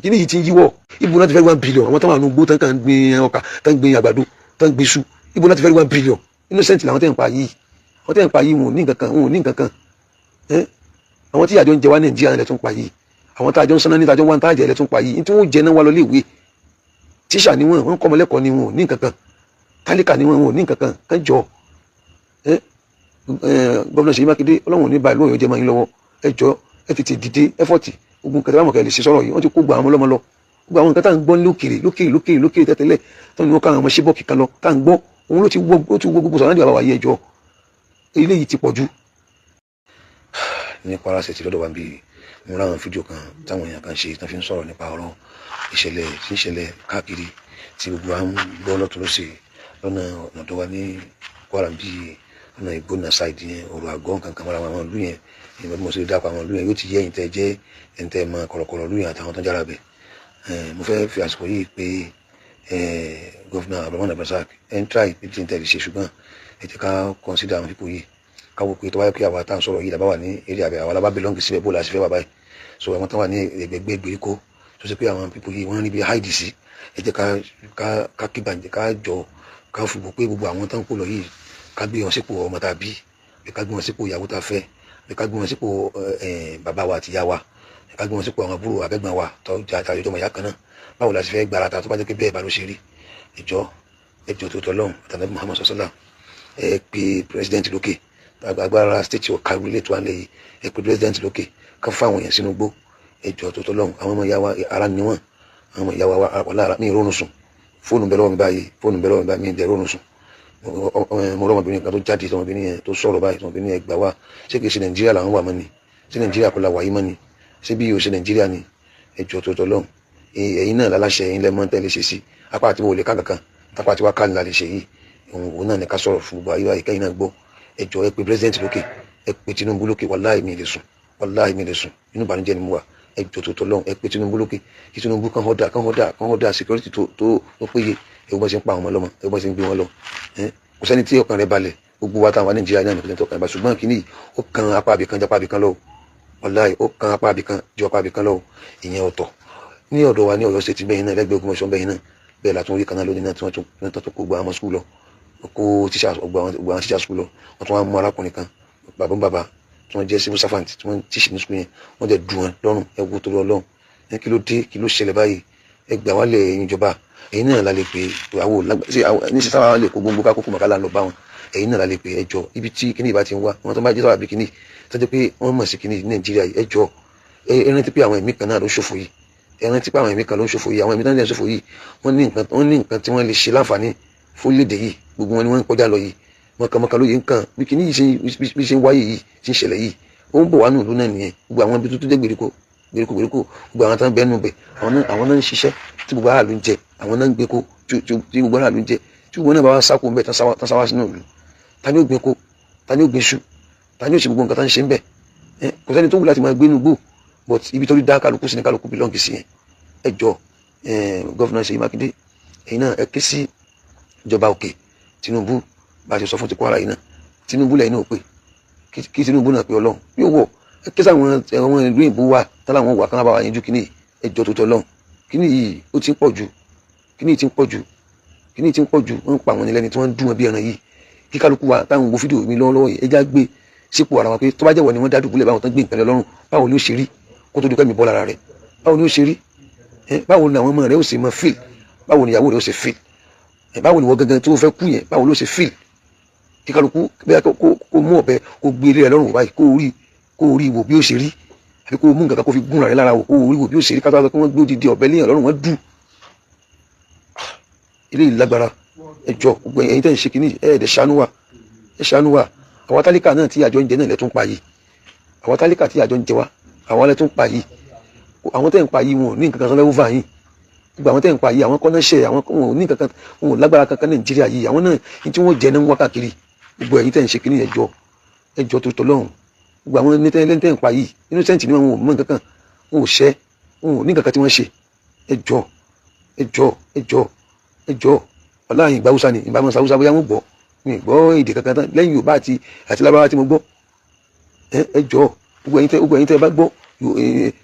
kíní yìí ti ń yíwọ́. Ibo láti fẹ́ 1 billion àwọn táwọn àánú gbó tán kàn ń gbin ọkà tán ń gbin àgbàdo tán ń gbin iṣu. Ibo láti fẹ́ 1 billion innocent làwọn tẹ́ ń pa yìí. Àwọn tẹ́ ń pa yìí wọn ò ní nǹkan kan wọn ò ní nǹkan kan. Àwọn tí àjọ ń jẹ wá Nàìjíríà lẹ̀ tún pa yìí. Àwọn tá àjọ ń sanná ní tàjọ wá ń tàjẹ lẹ̀ tún pa yìí. Tí wọ́n jẹ náà wá lọ léèwé. Tíṣà ni wọ́n kọ́ ọmọlẹ́kọ̀ọ́ ni wọn ò ní nǹkan kan. Tálíkà ni wọn ò ní nǹkan kan kán jọ. Gómìnà Ṣèyí Mákindé Ọlọ́run ò ní báyìí lóyún jẹ́ máa ń lọ́wọ́. Ẹ jọ ẹ tètè dìde ẹ́fọ̀tì ogun kẹtẹ bá mọ̀ kẹ́ lè ṣe sọ̀rọ̀ yìí wọ́n ti kó gba àwọn ọlọ́mọ lọ. Gbogbo àwọn nǹkan tá à ń gbọ́ lókèrè tẹ́tẹ́lẹ̀ tó ní wọ́n ká àwọn ọmọ ṣébọ̀ kíkan lọ tá à ń gbọ́ òun ló ti wọ́ gbogbo sọ̀rọ̀ nígbà wáyé ẹjọ́ eléyìí ti pọ̀ jù. Ní Kwara State lọ́dọ̀ wa bí mo ráwọn fídíò kan táwọn èèyàn kan ṣe tán fi ń sọ̀rọ̀ nípa ọ̀rọ̀ ìṣẹ̀lẹ̀ tí ń ṣẹlẹ̀ káàkiri tí gbogbo wa ń gbọ́ lọ́tún lọ́sẹ̀ lọ́nà ọ̀nà tó wà ní Kwara bí ọ̀nà Ìgbónà sáìdì yẹn ọ̀rọ̀ àgọ́ kankan mọ́ra àwọn ìlú yẹn ìgbà bí mo ṣe dápọ̀ àwọn ìlú yẹn yóò ti yẹ ẹ̀yin tẹ́ jẹ́ ẹ̀yin tẹ́ mọ kọ̀rọ̀kọ̀rọ̀ ìlú yẹn àtàwọn tó ń jára bẹ̀. Mo fẹ́ fi àsìkò yìí pé gọ́fìnà Abdulrahman Abdulrasaq ẹ̀ ń tíráì ní tí ń tẹ̀lé ṣe ṣùgbọ́n ẹ jẹ́ ká kọ́nsídà àwọn pípò yìí káwọ́ pé tó bá yẹ pé àwa tá à ń sọ̀rọ̀ yìí làbá wà ní eré àbẹ̀ àwa lábá belong síbẹ̀ bó la ṣe fẹ́ wà báyìí so àwọn tó wà ní ẹgbẹ̀gbẹ̀ ìgbèríko tó ṣe pé àwọn pípò yìí wọ́n rí bí háìdì sí ẹ jẹ́ ká kí bàjẹ́ ká jọ ká fìbò pé gbogbo àwọn tó ń kó lọ yìí ká gbé wọn sípò ọmọ tá a bí ká gbé wọn sípò ìyàwó tá a fẹ́ ká gbé wọn sípò bàbá wa àti ìyá wa ká gbé wọn sípò àwọn àbúrò abẹ́gbọ̀n wa tó jà àtàlẹ́ ọmọ ìyá kan náà báwo la ṣe fẹ́ gbára ta tó bá jẹ́ pé bẹ́ẹ̀ bá ló ṣe rí ẹjọ́ tó tọ́lọ́hún àtàlẹ́ Muhammad sallallahu ẹ pé president lókè agbára state of Kalule tó wà lẹ́yìn ẹ pé president lókè ká fáwọn èèyàn sínú gbó ẹjọ́ tó tọ́lọ́hún àwọn ọmọ ìyá wa ara ni wọ́n àwọn ọmọ ìyá wa wà lára mi ìrònú sùn fóònù bẹ́ẹ̀ lọ́wọ́ mi báyìí mi ìdẹ̀ ìrònú sùn mo rọ́mọbìnrin kan tó jáde tọmọbìnrin yẹn tó sọ̀rọ̀ báyìí tọmọbìnrin yẹn gbà wá ṣé kìí ṣe Nàìjíríà làwọn wà mọ́ ni ṣé Nàìjíríà kọ́ la wà yìí mọ́ ni ṣé bí yóò ṣe Nàìjíríà ni ẹjọ́ tó tọ́lọ́hún ẹ̀yin náà láláṣẹ ẹ̀yin lẹ́mọ́ tẹ́lẹ̀ ṣe sí apá àti wọlé kankan tápá àti wá ká ní la lè ṣe yìí òun náà ní ká sọ̀rọ̀ fún gbogbo ayé wa ìkẹyìn náà gbọ́ ẹjọ́ ẹ pé president lókè ẹ pé Tinubu lókè wàláhì mi lè sùn inú ìbànújẹ́ ni mo wà ẹjọ́ tó tọ́lọ́hún ẹ pé Tinubu lókè kí Tinubu kan họ́dà security tó péye ẹ̀wọ́n bá ṣe ń pa àwọn ọmọ lọ́mọ ẹ̀wọ́n bá ṣe ń gbé wọn lọ kò sẹ́ni tí ọkàn rẹ̀ balẹ̀ gbogbo wa táwọn Nàìjíríà náà nìkan tó kàn bá ṣùgbọ́n kìíní ó kan apá abìkan jẹ́ apá abìkan lọ́wọ́ wàláhì ó kan apá abìkan jẹ́ apá abìkan lọ́wọ́ ìyẹn ọ̀tọ̀ ní ọ̀dọ̀ wa ní Ọ̀yọ́ State bẹ́yìn náà lẹ́gbẹ̀ẹ́ Ògbómọ̀ṣọ́ bẹ́yìn náà bẹ́ẹ̀ látún orí kanáà lónìí náà tí wọ́n tó kó gba àwọn skul lọ kó àwọn tíṣà skul lọ wọ́n tún wá mú arákùnrin kan bàbá tí wọ́n jẹ́ civil servant tí wọ́n tíṣì ní skul yẹn wọ́n jẹ́ dùn wọn lọ́rùn ẹ wo tó lọ lọ́rùn ní kí ló dé kí ló ṣẹlẹ̀ báyìí ẹ gbà wálẹ̀ ẹ̀yin ìjọba ẹ̀yin náà la lè pè é ní sísá wa lè kó gbogbo kákókò màkàlà lọ bá wọn ẹ̀yin náà la lè pè é ẹjọ́ ibi tí kíní ìbá ti ń wá wọn tó bá jẹ́ sábà bí kíní tó jẹ́ pé wọ́n mọ̀ sí kíní ní Nàìjíríà ẹjọ́ ẹ rántí pé àwọn ẹ̀mí kan náà ló ṣòfò yìí ẹran tí pé àwọn ẹ̀mí kan ló ń ṣòfò yìí àwọn ẹ̀mí tó ń lè ṣòfò yìí wọ́n ní nǹkan tí wọ́n lè ṣe láǹfààní fórílẹ̀-èdè yìí gbogbo wọn ni wọ́n ń kọjá lọ yìí mọ̀kànmọ́kàn lóye nǹkan bí kìíní yìí bí ṣe ń wáyé yìí ṣe ń ṣẹlẹ̀ yìí ó ń bọ̀ wá nù ìlú náà nìyẹn gbogbo àwọn ibi tó jẹ́ gbèríko gbogbo àwọn tó ń bẹ nù bẹ̀ àwọn náà ń ṣiṣẹ́ tí gbogbo aráàlú ń jẹ àwọn náà ń gbé kó tí gbogbo aráàlú ń jẹ tí gbogbo náà bá wá sáko ń bẹ̀ tán sáwá sínú ìlú ta ni ó gbé kó ta ni ó gbé ṣu ta ni ó ṣe gbogbo nǹkan tá ń ṣe ń bẹ̀ kò sẹ́ni tó wù láti máa gbé inú gbò but ibi tó rí dá kálukú sí ni kálukú bílọ́ǹgì sí yẹn ẹjọ́ gọ́fìnà Ṣèyí Mákindé ẹ̀yin náà ẹ ké sí ìjọba òkè Tinubu bá a ṣe sọ fún ti Kwara yìí náà Tinubu lẹ́yìn náà pé kí Tinubu náà pé Ọlọ́run yóò wọ̀ ẹ ké sáwọn ẹ̀wọ̀n ìlú ìbò wa táwọn wà kán bá wa yanjú kíní ẹjọ́ tó tọ́ lọ́hùn kíní yìí ó ti ń pọ̀ jù kíní ti ń pọ̀ jù wọ́n ń pa àwọn ẹlẹ́ni tí wọ́n ń dùn wọn bí ẹran yìí kí kálukú wa táwọn wo fídíò mi lọ́wọ́lọ́wọ́ yìí ẹjá gbé sípò ara wa pé tó bá jẹ́wọ́ ni wọ́n dá dùbúlẹ̀ báwọn tán gbé nǹkan lọ́rùn báwo ni ó ṣe rí kó tó dúpẹ́ mi bọ́ lára rẹ̀ báwo ni ó ṣe rí báwo ni àwọn ọmọ rẹ ó ṣe mọ fíl báwo ni ìyàwó rẹ ó ṣe fíl báwo ni wọ́n gangan tó fẹ́ kú yẹn báwo ló ṣe fíl kí kálukú bẹ́ẹ̀ kó mú ọ̀bẹ kó gbé ilé rẹ lọ́rùn báyìí kó rí wò bí ó ṣe rí àbí kó mú nǹkan kan kó fi gún rẹ lára wò kó rí wò bí ó ṣe rí kátó kí wọ́n gbé odidi ọ̀bẹ léèyàn lọ́rùn wọ́n dù ilé ìlágbára ẹjọ́ gbogbo ẹ̀yin tẹ́ ń ṣe kínní ẹ̀ẹ́dẹ̀ ṣàánú wa àwọn tálíkà náà tí àjọ ń jẹ náà lẹ́tún pa yìí àwọn tálíkà tí àjọ ń jẹ wá àwọn lẹ́tún pa yìí àwọn tẹ́ ń pa yìí wọn ò ní nǹkan kan lẹ́wọ́ fà yín gbogbo àwọn tẹ́ ń pa yìí àwọn kọ́nà ṣe àwọn wọn ò ní nǹkan kan wọn ò lágbára kankan Nàìjíríà yìí àwọn náà ní tí wọ́n jẹ náà ń wá káàkiri gbogbo ẹ̀yin tẹ́ ń ṣe kínní ẹjọ́ tó tọ́ lọ́hùn gbogbo àwọn ní tẹ́ ń pa yìí innocent ni wọn ò mọ nǹkan kan wọn ò ṣẹ́ wọn ò ní nǹkan kan tí wọ́n ṣe ẹjọ́ ọláyìn ìgbà Hausa ni ìgbà mọ̀ Hausa bóyá wọ́n gbọ́ mi gbọ́ èdè kankan tán lẹ́yìn Yorùbá àti lábáwá tí mo gbọ́ ẹjọ́ gbogbo ẹ̀yin tẹ́ bá gbọ́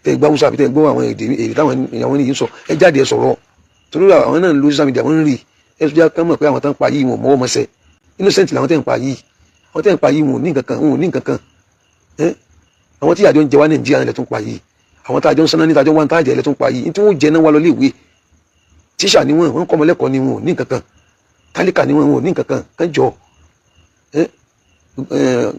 tẹ́ gbọ́ Hausa àbí tẹ́ gbọ́ àwọn èdè táwọn ènìyàn sọ ẹ jáde ẹ sọ̀rọ̀ torí àwọn náà lórí social media wọ́n ń rí ẹ tó já kán mọ̀ pé àwọn tán pa yìí wọn mọ́wọ́ mọ́sẹ̀ innocent làwọn tẹ́ ń pa yìí àwọn tẹ́ ń pa yìí wọn ò ní nǹkan kan àwọn tí àjọ ń jẹ wá Nàìjíríà lẹ tún pa yìí àwọn tájọ ń sanná ní tájọ wá ń tájẹ lẹ tún pa yìí tí wọ́n jẹ náà wá lọ léèwé tíṣà ni wọ́n kọ́ ọmọlẹ́kọ̀ọ́ ni wọn ò ní nǹkan kan tálíkà ni wọn ò ní nǹkan kan kán jọ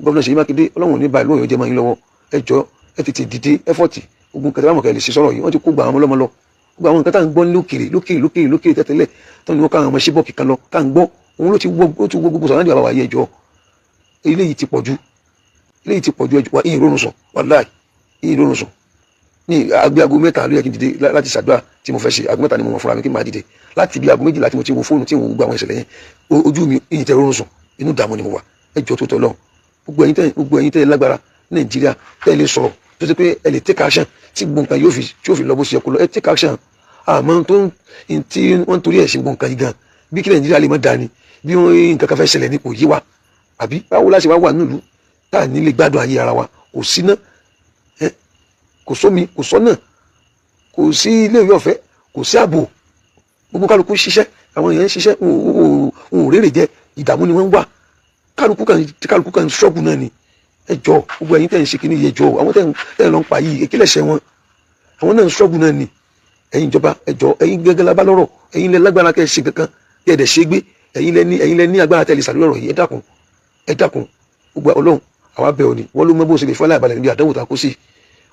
gómìnà Ṣèyí Mákindé Ọlọ́run ní báyìí lóyún ọjọ́ máa ń lọ́wọ́ ẹ jọ ẹ tètè dìde ẹfọ́tì ogun kẹtẹ báwọn kẹ lè ṣe sọ̀rọ̀ yìí wọ́n ti kó gba àwọn ọmọlọ́mọ lọ gbogbo àwọn nǹkan tá à ń gbọ́ lókèrè tẹ́tẹ́lẹ̀ tó ní wọ́n káwọn ọmọ ṣíbọ̀kì kan lọ tá à ń gbọ́ òun ló ti wọ́ gbogbo sọ̀rọ̀ nídìí àbáwá yẹ ẹjọ́ eléyìí ti pọ̀jù ẹjọ́ wa ìyìn rọrùn sùn wàláì ìyìn rọrùn sùn ní aago mẹ́ta ló yẹ kí n dìde láti ṣàdúrà tí mo fẹ́ ṣe aago mẹ́ta ni mo mọ̀ fúnra mi kí n máa dìde láti bí aago méjìlá tí mo ti wo fóònù tí mo gbogbo àwọn ìṣẹ̀lẹ̀ yẹn ojú mi ìyìn tẹ rọrùn sùn inú ìdààmú ni mo wà ẹjọ́ tó tọ́ lọ́hùn gbogbo ẹ̀yin tẹ́ lágbára Nàìjíríà tẹ́ lè sọ̀rọ̀ tó ṣe pé ẹ lè take action tí gbogbo nǹkan yóò fi lọ bó ṣe yẹ kó lọ ẹ take action àmọ́ tó ń tí wọ́n torí ẹ̀ ṣe gbogbo nǹkan yìí gan bí kí Nàìjíríà lè má dání bí nǹkan kan fẹ́ ṣẹlẹ̀ ní kò yé wa àbí báwo láṣẹ wá wà nílùú tá à ní lè gbádùn ayé ara wa kò síná kò sómi kò sọ́nà kò sí ilé ìwé ọ̀fẹ́ kò sí ààbò gbogbo kálukú ṣiṣẹ́ àwọn èèyàn ń ṣiṣẹ́ òun ò rèrè jẹ ìdààmú ni wọ́n ń wà kálukú kan ṣọ́ọ̀bù náà ni ẹjọ́ gbogbo ẹ̀yin tẹ́ ń ṣe kí ní ẹjọ́ àwọn tẹ́ ń lọ ń pa yìí ekílẹ̀ṣẹ̀ wọn àwọn náà ń ṣọ́ọ̀bù náà ni ẹ̀yin ìjọba ẹjọ́ ẹ̀yin gẹ́gẹ́ lábá lọ́rọ̀ ẹ̀yin lẹ lágbára kẹ́ ṣe kankan kẹ́ ẹ̀dẹ̀ ṣe gbé ẹ̀yin lẹ ní agbára tẹ́ lè sàlẹ̀ lọ́rọ̀ yìí ẹ dákun gbogbo Ọlọ́run àwa bẹ̀ ọ́ ni wọ́n ló mọ bó ṣe lè fọ́lá ìbàlẹ̀ níbi àdánwò tá a kó sí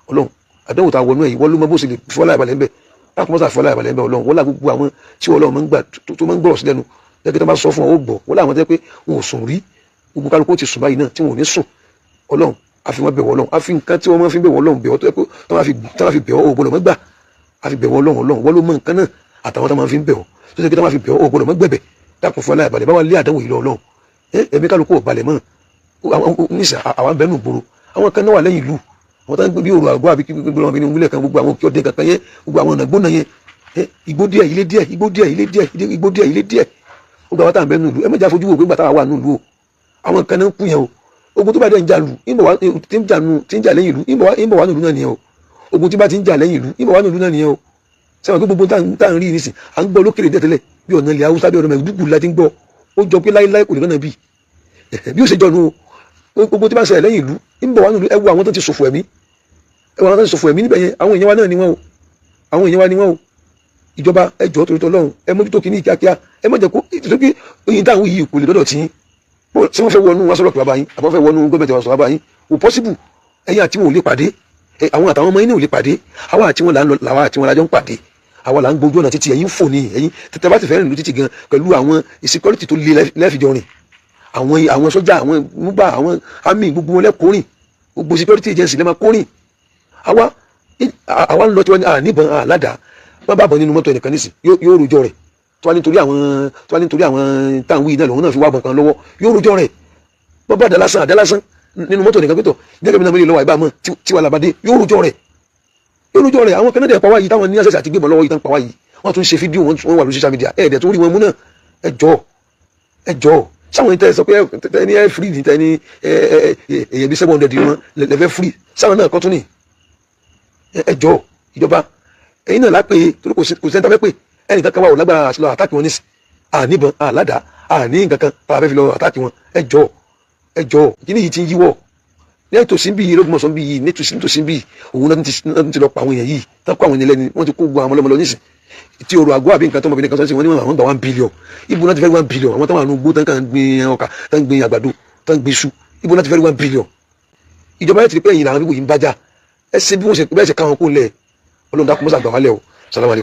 Ọlọ́run àdánwò tá a wọnú ẹ̀yìn wọ́n ló mọ bó ṣe lè fọ́lá ìbàlẹ̀ ńbẹ̀ láti mọ́sà fọ́lá ìbàlẹ̀ ńbẹ̀ Ọlọ́run wọ́n lá gbogbo àwọn tí Ọlọ́run máa ń gbà tó máa ń gbọ́rọ̀ sí lẹ́nu lẹ́gbẹ̀ẹ́ tó bá sọ fún ọ ó gbọ́ wọ́n láwọn tẹ́ pé wọn ò sùn rí gbogbo kálukú ti sùn báyìí náà tí wọn ò ní sùn Ọlọ́run àfi wọn bẹ̀ wọ́ Ọlọ́run àfi nǹkan tí wọ́n máa fi bẹ̀ wọ́ Ọlọ́run bẹ̀ wọ́ tó yẹ kó tó máa fi bẹ̀ ọ́ ògbọ́dọ̀ mọ́ gbà àfi bẹ̀ wọ́ Ọlọ́run wọ́n ló mọ nǹkan náà àtàwọn tó máa fi bẹ̀ ọ́ tó yẹ kí tó máa fi bẹ̀ ọ́ ògbọ́dọ̀ mọ́ gbẹ̀bẹ̀ dákun fún aláìbalẹ̀ báwa lé àdánwò yìí lọ Ọlọ́run ẹ̀mí kálukú ò balẹ̀ mọ́ nísà àwọn bẹ́ẹ̀ nù gbòòrò àwọn kan náà wà lẹ́yìn ìlú àwọn tó ń gbé bí òrò àgọ́ àbí gbogbo àwọn obìnrin wílẹ̀ kan gbogbo àwọn kí ọdẹ kankan yẹn gbogbo àwọn ọ̀nà gbóná yẹn igbó díẹ̀ ilé díẹ̀ igbó díẹ̀ ilé díẹ̀ igbó díẹ̀ ilé díẹ̀ gbogbo àwọn táwọn bẹ́ẹ̀ nù ìlú ẹ mẹ́jà fojú wo pé gbàtà wà nù ìlú o àwọn kan náà ń kú yẹn o ogun tó bá dẹ̀ ń jà lù tí ń jà lẹ́yìn ìlú ìbọ̀ wà nù ìlú náà nìyẹn o ogun tí bá ti ń jà lẹ́yìn ìlú ìbọ̀ wà nù ìlú náà nìyẹn o sẹ́wọ̀n pé gbogbo tá à ń rí nísìn à ń gbọ́ lókèrè tẹ́tẹ́lẹ̀ bí ọ̀nà ilẹ̀ Haúsá bí ọ̀nà Mẹ̀dúgùrì láti ń gbọ́ ó jọ pé láíláí kò ní lọ́nà bí ó ṣe jọ nù o gbogbo tí bá ń ṣẹlẹ̀ lẹ́yìn ìlú ìbọ̀ wà nù ìlú ẹ wo àwọn tó ti ṣòfò ẹ̀mí níbẹ̀ yẹn àwọn èèyàn wa náà ni wọ́n o àwọn èèyàn wa ni wọ́n o ìjọba ẹjọ́ torí tọ́lọ́run ẹ mójútó kìíní kíákíá ẹ má jẹ́ kó ìtòkí oyin táwọn yìí kò lè dọ́dọ̀ tí tí wọ́n fẹ́ wọnú wọn sọ́dọ̀ bàbá yín àbọ̀ fẹ́ wọnú gọ́ọ̀mẹ̀ntì wọn sọ̀rọ̀ bàbá yín kò pọ́síbù ẹ̀yin àti wọn ò lè pàdé àwọn àtàwọn ọmọ yín ò lè pàdé àwa àti wọn làwa àti wọn lájọ ń pàdé àwa là ń gbójú ọ̀nà títì ẹ̀yin fò ní ẹ̀yin tètè bá ti fẹ́ rìn lù títì gan pẹ̀lú àwọn ìsìkọ́rìtì tó le lẹ́fìjọ rìn àwọn sọ́jà àwọn múgbà àwọn àmì gbogbo wọn lẹ́kọ̀ọ́rìn gbogbo security agency lẹ́ẹ̀ máa kórìn àwa ń lọ tí wọ́n ní àníbọn àládàá wọ́n bá bọ̀ nínú mọ́tò ẹnìkan nísìn yóò rojọ́ rẹ̀ tó wá nítorí àwọn táwọn yìí náà lòun náà fi wá bọ̀ kan lọ́wọ́ yóò rojọ́ rẹ̀ wọ́n bá àdá lásán nínú mọ́tò ẹnìkan pẹ̀tọ̀ gẹ́gẹ́ bí náà mílíọ̀nù lọ́wọ́ àìbámọ́ tí wà lábàdé yóò rojọ́ rẹ̀ àwọn kan náà dẹ̀ pa wá yìí táwọn ní àṣẹṣẹ àti gbébọn lọ́wọ́ yìí tán pa wá yìí wọ́n tún ṣe fídíò wọn wà lórí social media ẹ̀ẹ́dẹ̀ tó rí wọn mú náà ẹjọ́ sáwọn ìtẹ́ sọ pé ẹni ẹ free ní tẹni èyàn bí 700 wọn lẹ́fẹ́ free sáwọn náà kọ́ tún ní ẹjọ́ ìjọba ẹ̀yin náà lápè torí kò sẹ́ńtà fẹ́ pé ẹnì kankan wà ò lágbára àti lọ àtàkì wọn nísì àníbọn àládàá àní nǹkankan tàbí fẹ́ fi lọ àtàkì wọn ẹjọ́ kíní yìí ti ń yíwọ́ ní ètòsí bí lóògùnmọ̀sán bí yìí nítòsí bí òun náà ti lọ pa àwọn èèyàn yìí tán kó àwọn ènìyàn lẹ́ni wọ́n ti kó gbogbo àwọn ọmọlọ́mọ lọ nísì tí ọrọ̀ àgọ́ àbí nǹkan tó mọ̀bìnrin kan sọ́sí wọn ní àwọn gbà 1 billion ibo náà ti fẹ́ 1 billion àwọn táwọn àrùn gbó tán kàn gbin ọkà tán gbin àgbàdo tán gbin iṣu ibo náà ti fẹ́ 1 billion ìjọba yẹn ti rí pé ẹ̀yìn làwọn bíbò yìí ń bájà ẹ ṣe bí wọ́n ṣe bẹ́ẹ̀ ṣe káwọn kó lẹ̀ Ọlọ́run dákun mọ́sà gbà wálẹ̀ o. Salaam alaikum.